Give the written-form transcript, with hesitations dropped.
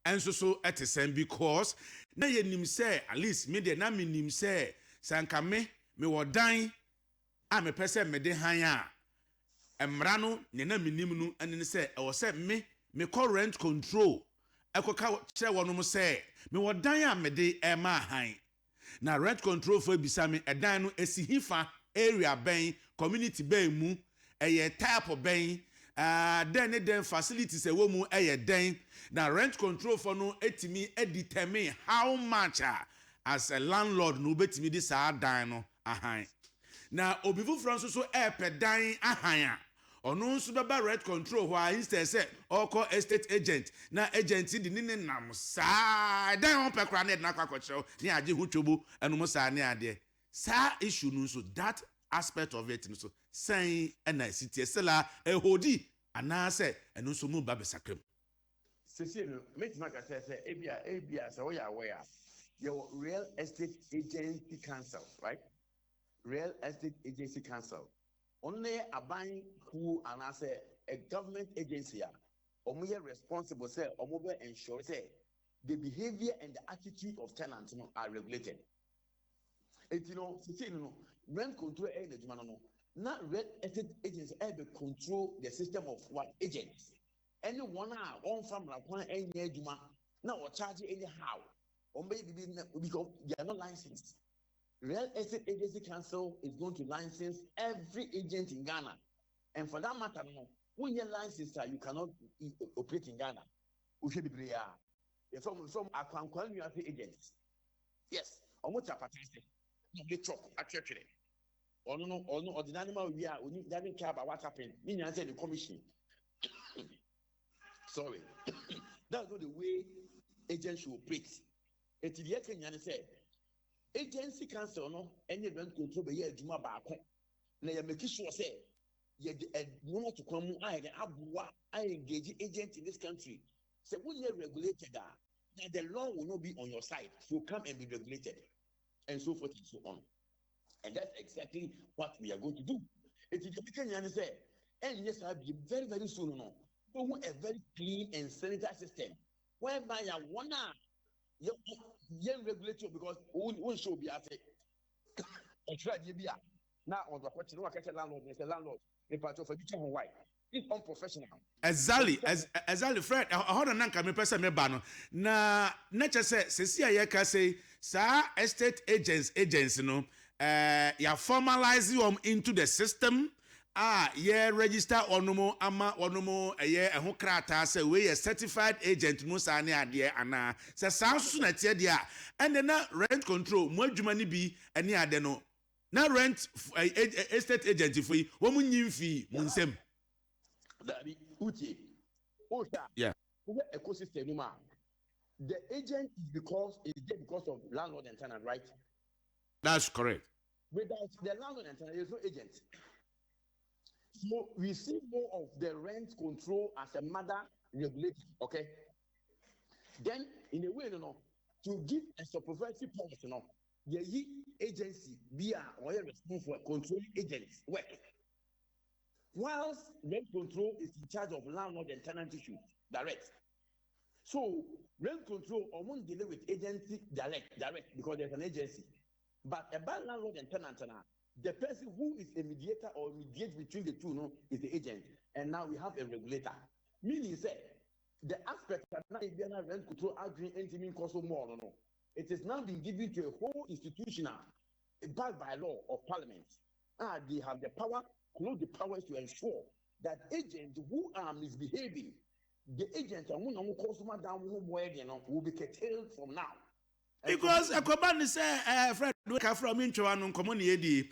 and so at the same because na ye nim say at least me de na me nim say sanka me wo dan a me pese me de han a emra no ne na me nim no ene say e wo say me current control ekoka che wonom say me wo dan a me de e ma han na rent control for bisa me edan no esi hifa area ben community ben mu eye type of ben then facilities e wo mu eye den na rent control for no etimi determine how much as a landlord no betimi di sa dan no ahan na obifu franso so dan ahan ono nso beba rent control why instead say oko estate agent na agent di ne nam sa dan on pekra na kwakwacho ni age hu twobo eno mo sa ne ade sa issue no so that aspect of it no so saying na city sela ehodi ana say eno so mu ba besakrem sisi no metima ka say ebia say we are aware your real estate agency council, right? Real estate agency council only aban who and I say a government agency omo responsible say omo be ensure say the behavior and the attitude of tenants are regulated. And sisi no rent control the juma no not real estate agency be control the system of what agents. Anyone on from like any juma now or charge anyhow or maybe because they are not licensed. Real estate agency council is going to license every agent in Ghana, and for that matter, no, when you're licensed, you cannot operate in Ghana. We should be clear. From you have agents. Yes, or what participating? No, they talk actually. Or no, or the animal we are. We doesn't care about what happened. Meaning, I said the commission. Sorry, that's not the way agents should operate. And the Kenyan said, agency council no any rent control be here juma baako. Na ya make sure say ye no to come I engage agent in this country. Say when you regulated that the law will not be on your side. So come and be regulated, and so forth and so on. And that's exactly what we are going to do. It is the Kenyan say, and yes, I'll be very, very soon. No, we want a very clean and sanitary system whereby you wanna young regulator because we show be at it. Now on the question, I catch a landlord, Mr. Landlord, a part of a bit white. It's unprofessional. Exactly, Fred. Hold on, Nanka, me person me bano. Na nature say say sa estate agents, no, ya formalize you into the system. Register onomo ama onomo eho krata say we a certified agent no sa ne ade ana say sanso na tie dia and na rent control mo adwuma ni bi ene ade no na rent estate agent for wo mu nyim fi mo nsem dabi utie osha yeah ecosystem ma the agent is because of landlord and tenant, right? That's correct. Without the landlord and tenant, there's no agent. So we see more of the rent control as a matter regulated, okay? Then, in a way, to give a supervisory power, the agency be responsible for controlling agents work. Whilst rent control is in charge of landlord and tenant issues, direct. So rent control won't deal with agency direct because there's an agency. But about landlord and tenant, the person who is a mediator or mediates between the two is the agent. And now we have a regulator. Meaning, say, the aspect that now rent control agreeing anything cost more. It is now being given to a whole institutional, backed by law of parliament. They have the power, the powers to ensure that agents who are misbehaving, the agents who customer down will be curtailed from now. Because Kwamina say Fred we ka from intro anu komo na edi